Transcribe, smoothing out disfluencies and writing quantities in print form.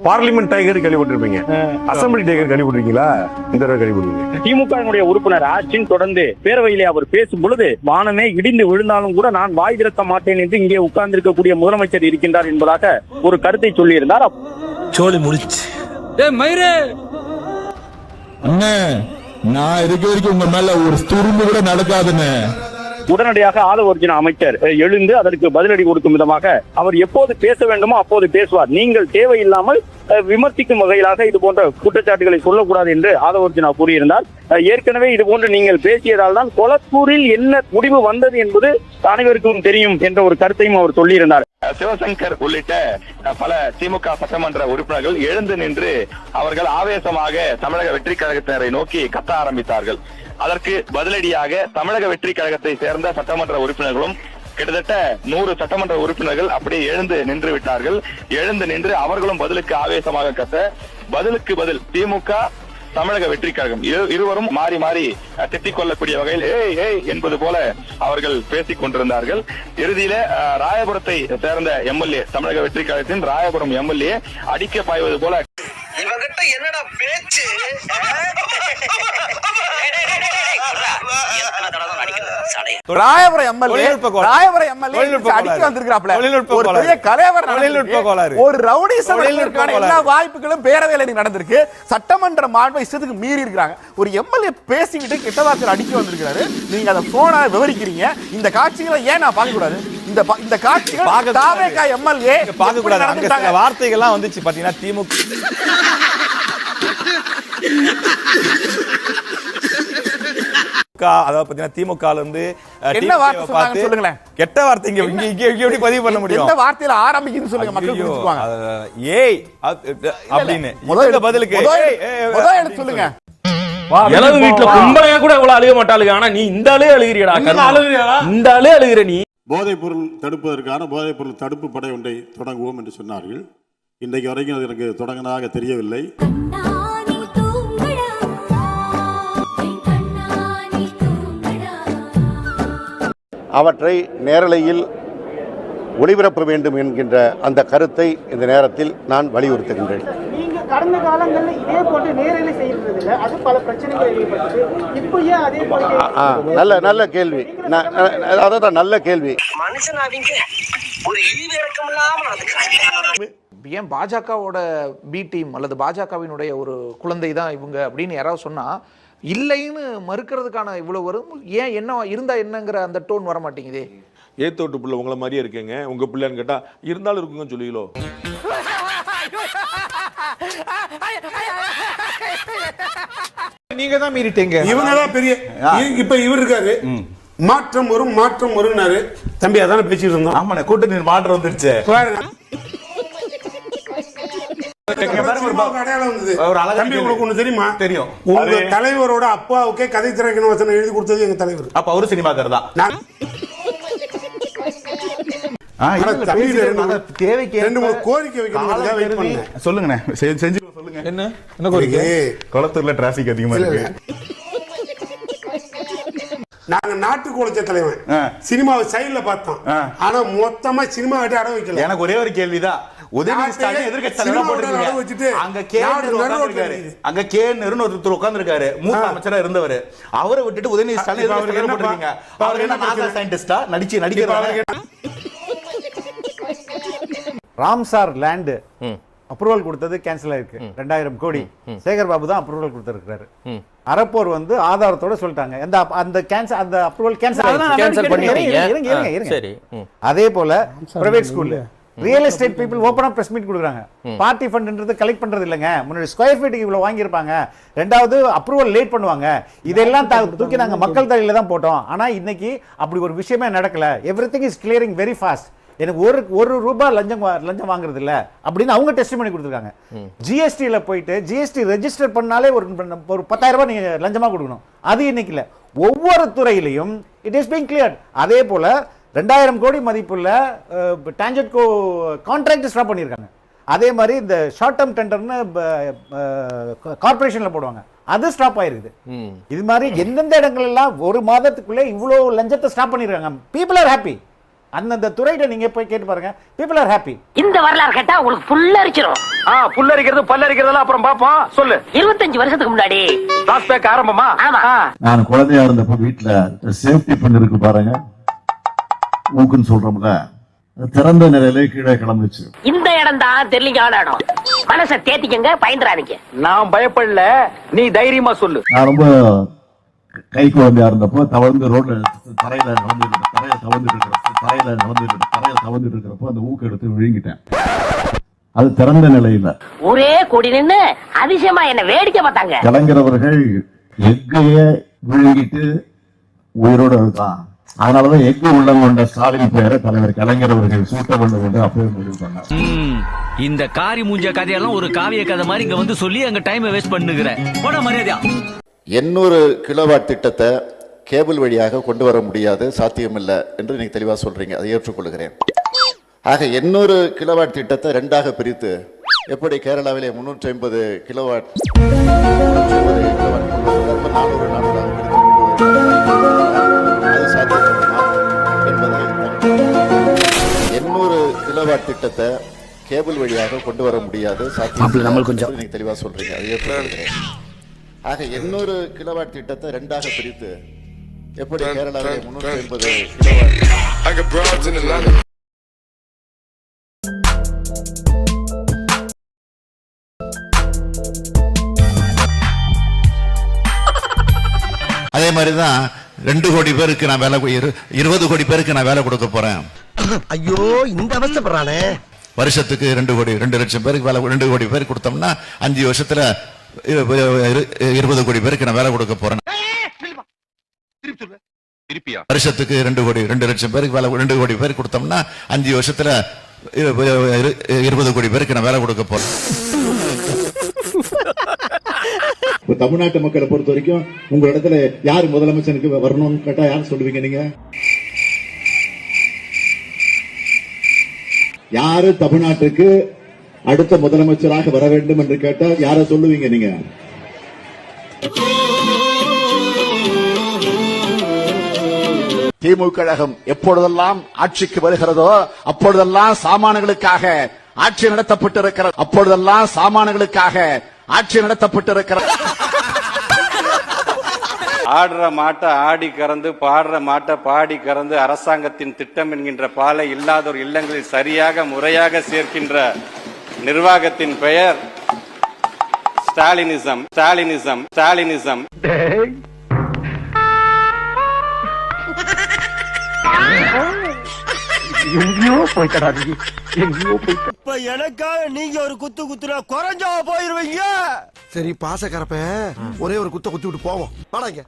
Parliament tiger கேள்விப்பட்டிருப்பீங்க, assembly tiger கேள்விப்பட்டிருக்கீங்களா? இந்த தடவை கேள்விப்பட்டிருக்கீங்க. திமுக உறுப்பினர் ஆச்சின் தொடர்ந்து பேரவையிலே அவர் பேசும் பொழுது வானமே இடிந்து விழுந்தாலும் கூட நான் வாய் திறக்க மாட்டேன் என்று இங்கே உட்கார்ந்திருக்கக்கூடிய முதலமைச்சர் இருக்கின்றார் என்பதாக ஒரு கருத்தை சொல்லியிருந்தார். சோழி முடிச்சு நான் இருக்க வரைக்கும் உங்க மேல ஒரு துரும்பு கூட நடக்காதுன்னு உடனடியாக ஆதவர்ஜுன அமைச்சர் எழுந்து அதற்கு பதிலடி கொடுக்கும் விதமாக அவர் எப்போது பேச வேண்டுமோ அப்போது பேசுவார். நீங்கள் தேவையில்லாமல் விமர்சிக்கும் வகையிலாக இது போன்ற குற்றச்சாட்டுகளை சொல்லக்கூடாது என்று ஆதவர்ஜுனா கூறியிருந்தார். ஏற்கனவே இது போன்று நீங்கள் பேசியதால் தான் கொளத்தூரில் என்ன முடிவு வந்தது என்பது அனைவருக்கும் தெரியும் என்ற ஒரு கருத்தையும் அவர் சொல்லியிருந்தார். சிவசங்கர் உள்ளிட்ட பல திமுக சட்டமன்ற உறுப்பினர்கள் எழுந்து நின்று அவர்கள் ஆவேசமாக தமிழக வெற்றி கழகத்தினரை நோக்கி கத்த ஆரம்பித்தார்கள். அதற்கு பதிலடியாக தமிழக வெற்றி கழகத்தை சேர்ந்த சட்டமன்ற உறுப்பினர்களும் கிட்டத்தட்ட 100 சட்டமன்ற உறுப்பினர்கள் அப்படியே எழுந்து நின்று விட்டார்கள். எழுந்து நின்று அவர்களும் பதிலுக்கு ஆவேசமாக கத்த, பதிலுக்கு பதில் திமுக தமிழக வெற்றி கழகம் இருவரும் மாறி மாறி திட்டிக் கொள்ளக்கூடிய வகையில் ஏய் ஏய் என்பது போல அவர்கள் பேசிக் கொண்டிருந்தார்கள். இறுதியில ராயபுரத்தை சேர்ந்த எம்எல்ஏ, தமிழக வெற்றி கழகத்தின் ராயபுரம் எம்எல்ஏ அடிக்க பாய்வது போல இவங்கிட்ட என்னடா பேச்சு, ராயபுரம் எம்எல்ஏ அடிக்க வந்திருக்கிறாப்ல. ஒரு பெரிய கலைவர், ஒரு ரவுடி சமூகத்திற்கான எல்லா வாய்ப்புகளும் பேரவையில் நடந்திருக்கு. சட்டமன்ற மாண்பை இஷ்டத்துக்கு மீறி இருக்காங்க. ஒரு எம்எல்ஏ பேசிக்கிட்டு கிட்ட வார்த்தை அடிக்க வந்திருக்காரு. நீங்க அதை போனா விவரிக்கிறீங்க. இந்த காட்சிகளை ஏன் நான் பார்க்க கூடாது? இந்த காட்சிகள் தாவேகா எம்எல்ஏ பார்க்க கூடாது. அங்க வார்த்தைகள்லாம் வந்துச்சு பாத்தீங்கன்னா திமுக அதாவது பாத்தீங்கன்னா திமுக இருந்து என்ன வார்த்தை சொன்னாங்க சொல்லுங்களேன். கெட்ட வார்த்தை இங்க எப்படி பதிவு பண்ண முடியும்? எந்த வார்த்தையில ஆரம்பிக்குது சொல்லுங்க, மக்கள் புரிஞ்சுக்குவாங்க. ஏய் அப்படின்னு முதல்ல பதிலுக்கு முதல்ல எடுத்து சொல்லுங்க. எனது வீட்டுல கும்பலையா கூட இவ்வளவு அழுக மாட்டாளுங்க. ஆனா நீ இந்த ஆளே அழுகிறியடா, இந்த ஆளே அழுகிற நீ. போதைப் பொருள் தடுப்பதற்கான போதைப் பொருள் தடுப்பு படை ஒன்றை தொடங்குவோம் என்று சொன்னார்கள். இன்றைக்கு வரைக்கும் அது எனக்கு தொடங்கினதாக தெரியவில்லை. அவற்றை நேரலையில் ஒளிபரப்ப வேண்டும் என்கின்ற அந்த கருத்தை இந்த நேரத்தில் நான் வலியுறுத்துகின்றேன். கடந்த காலங்களில் இதே போன்று நேரலை செய்யறதில்ல, அது பல பிரச்சனைகள் ஏற்பட்டது. இப்போ ஏன் அதே போல? நல்ல கேள்வி, அதான் நல்ல கேள்வி. மனுஷனாவீங்க ஒரு ஈவிரக்கம் இல்லாம நடந்துக்கிறாங்க. ஏன் பாஜகவோட பி டீம் அல்லது பாஜகவினுடைய ஒரு குழந்தை தான் இவங்க அப்படின்னு யாராவது சொன்னா இல்லைன்னு மறுக்கிறதுக்கான இவ்வளவு வரும். ஏன் என்ன இருந்தா என்னங்கிற அந்த டோன் வர மாட்டேங்குதே. ஏத்தோட்டு பிள்ளை உங்களை மாதிரியே இருக்கீங்க, உங்க பிள்ளைன்னு கேட்டா இருந்தாலும் இருக்குங்கன்னு சொல்லுவீங்களோ? நீங்க தான் மீறிட்டீங்க. இவங்க தான் பெரிய இப்ப இவர் இருக்காரு. மாற்றம் வரும் மாற்றம் வரும்னாரு. தம்பி அதான பேசிட்டு இருந்தோம். ஆமாண்ணே, கூட்டணி மாற்றம் வந்துருச்சு. தெரியுமா? தெரியும். உங்க தலைவரோட அப்பாவுக்கே கதை திரைக்கண வசனம் எழுதி கொடுத்தது எங்க தலைவர். அப்ப அவரு சினிமாக்காரர் தான். கோரிக்கை வைக்கணும். சொல்லுங்க, செஞ்சு சொல்லுங்க. என்ன கோரிக்கை? குளத்தூர்ல டிராபிக் அதிகமா இருக்கு. நாங்க நாட்டுக்கு உழைச்ச தலைவன். சினிமாவை சைடுல பார்த்தோம். ஆனா மொத்தமா சினிமா கிட்ட அட வைக்கல. எனக்கு ஒரே ஒரு கேள்விதான். உதயநிதி ஸ்டாலின் எதிர்க்கட்சி தலைவரா போட்டுருக்காங்க. அங்க கே நேருன்னு ஒருத்தர் உட்கார்ந்திருக்காரு, மூத்த அமைச்சரா இருந்தவர். அவரை விட்டுட்டு உதயநிதி ஸ்டாலின் எதிர்க்கட்சி தலைவரா போட்டுருக்கீங்க. அவர் என்ன நாசா சயின்டிஸ்டா நடிக்கிறாரு? ராம்சார் லேண்ட் அப்ரூவல் கொடுத்தது கேன்சல் ஆயிருக்கு. 2000 கோடி சேகர் பாபு தான் அப்ரூவல் கொடுத்திருக்காரு. அரப்போர் வந்து ஆதாரத்தோட சொல்லிட்டாங்க அந்த கேன்சல், அந்த அப்ரூவல் கேன்சல் பண்ணிட்டீங்க. அதே போல பிரைவேட் ஸ்கூல்ல ரியல் எஸ்டேட் பீப்புள் ஓபனா பிரஸ் மீட் கொடுக்குறாங்க. பார்ட்டி ஃபண்ட்ன்றது கலெக்ட் பண்றது இல்லங்க. முன்னாடி ஸ்கொயர் ஃபீட்டுக்கு இவ்வளவு வாங்கியிருப்பாங்க, ரெண்டாவது அப்ரூவல் லேட் பண்ணுவாங்க. இதெல்லாம் தூக்கி நாங்க மக்கள் தலையில தான் போட்டோம். ஆனா இன்னைக்கு அப்படி ஒரு விஷயமே நடக்கல. Everything is clearing very fast. எனக்கு ஒரு ரூபாய் லஞ்சம் வாங்குறது இல்ல அப்படின்னு அவங்க டெஸ்டிமனி கொடுத்துருக்காங்க. ஜிஎஸ்டியில போயிட்டு ஜிஎஸ்டி ரெஜிஸ்டர் பண்ணாலே ஒரு 10,000 ரூபாய் நீங்க லஞ்சமா கொடுக்கணும். அது இன்னைக்கு இல்ல, ஒவ்வொரு துறையிலையும் இட் இஸ் பீங் கிளியர்ட். அதே போல 2000 கோடி மதிப்புள்ள டான்ஜெட்கோ கான்ட்ராக்ட் ஸ்டாப் பண்ணியிருக்காங்க. அதே மாதிரி இந்த ஷார்ட் டேர்ம் டெண்டர்னு கார்பரேஷன்ல போடுவாங்க, அது ஸ்டாப் ஆயிருக்குது. இது மாதிரி எந்தெந்த இடங்கள் எல்லாம் ஒரு மாதத்துக்குள்ளே இவ்வளவு லஞ்சத்தை ஸ்டாப் பண்ணிருக்காங்க. People are happy. அந்தந்த துறையில நீங்க போய் கேட்டு பாருங்க, people are happy. இந்த வரலாறு கேட்டா உங்களுக்கு ஃபுல்லா அரிச்சிரும். புல்லரிக்கிறது பல்லரிக்கிறதெல்லாம் அப்புறம் பாப்போம். சொல்லு. 25 வருஷத்துக்கு முன்னாடி டாஸ்பேக் ஆரம்பமா? ஆமா. நான் குழந்தையா இருந்தப்ப வீட்டுல சேஃப்டி பின் இருக்கு பாருங்க, ஊக்குன்னு சொல்றோம்ல, திறந்த நிலையில கீழே கிளம்பிச்சு. இந்த இடம் தான் தெரியலீங்க இடம். மனசை தேத்திக்கங்க, பயந்துறாதீங்க. நான் பயப்படல, நீ தைரியமா சொல்லு. நான் ரொம்ப கை குழந்தையா இருந்தப்போ தவழ்ந்து ரோட்ல தரையில தவழ்ந்துட்டு இருக்கிறப்போ அந்த ஊக்கு எடுத்து விழுங்கிட்டேன். அது திறந்த நிலையில ஒரே கொடி நின்னு அதிசயமா என்ன வேடிக்கை பார்த்தாங்க. கலைஞரவர்கள் எக்கைய விழுங்கிட்டு உயிரோடு இருக்கான். அதனாலதான் எக்கு உள்ளம் கொண்ட ஸ்டாலின் பெயரை தலைவர் கலைஞர் அவர்கள் சூட்ட வேண்டும் என்று அப்பவே முடிவு பண்ணார். இந்த காரி மூஞ்ச கதையெல்லாம் ஒரு காவிய கதை மாதிரி இங்க வந்து சொல்லி அங்க டைம் வேஸ்ட் பண்ணுகிறேன். போட மரியாதையா. 800 கிலோவாட் திட்டத்தை கேபிள் வழியாக கொண்டு வர முடியாது, சாத்தியமில்லை என்று நீங்க தெளிவா சொல்றீங்க, அதை ஏற்றுக்கொள்கிறேன். ஆக 800 கிலோவாட் திட்டத்தை 2ஆக பிரித்து எப்படி கேரளாவிலே 350 கிலோவாட் 800 கிலோவாட் திட்டத்தை கேபிள் வழியாக கொண்டு வர முடியாது, சாத்தியம் நீங்க தெளிவா சொல்றீங்க, அதை ஏற்றுக்கொள்கிறேன். ஆக 800 கிலோவாட் திட்டத்தை 2ஆக பிரித்து எப்படி கேரளாவிலே 350 கிலோவாட். அதே மாதிரிதான் 2 கோடி பேருக்கு நான் வேலை 20 கோடி பேருக்கு நான் வேலை கொடுக்க போறேன். ஐயோ இந்த அவஸ்தைப்படுறானே. வருஷத்துக்கு 2 லட்சம் பேருக்கு வேலை 2 கோடி பேருக்கு கொடுத்தோம்னா 5 வருஷத்துல 20 கோடி பேருக்கு நான் வேலை கொடுக்க போறேன். வருஷத்துக்கு 2 லட்சம் பேருக்கு வேலை 2 கோடி பேருக்கு கொடுத்தோம்னா 5 வருஷத்துல 20 கோடி பேருக்கு நான் வேலை கொடுக்க போறேன். தமிழ்நாட்டு மக்களை பொறுத்த வரைக்கும் உங்க இடத்துல யார் முதலமைச்சருக்கு வரணும்னு கேட்டா யார் சொல்லுவீங்க? நீங்க யாரு தமிழ்நாட்டுக்கு அடுத்த முதலமைச்சராக வர வேண்டும் என்று கேட்டா யார சொல்லுவீங்க? நீங்க திமுக கழகம் எப்பொழுதெல்லாம் ஆட்சிக்கு வருகிறதோ அப்பொழுதெல்லாம் சாமான்களுக்காக ஆட்சி நடத்தப்பட்டிருக்கிறது. அப்பொழுதெல்லாம் சாமான்களுக்காக ஆட்சி நடத்தப்பட்டிருக்கிறது. ஆடுற மாட்டை ஆடி கறந்து பாடுற மாட்டை பாடி கறந்து அரசாங்கத்தின் திட்டம் என்கின்ற பாலை இல்லாதோர் இல்லங்களில் சரியாக முறையாக சேர்க்கின்ற நிர்வாகத்தின் பெயர் ஸ்டாலினிசம். ஸ்டாலினிசம். ஸ்டாலினிசம். எங்கேயோ போய்த்தடா, எங்கேயோ போய்த்த. இப்ப எனக்காக நீங்க ஒரு குத்து குத்துனா குறைஞ்சா போயிருவீங்க. சரி பாசக்கரப்ப ஒரே ஒரு குத்த குத்தி விட்டு போவோம். வாடாங்க.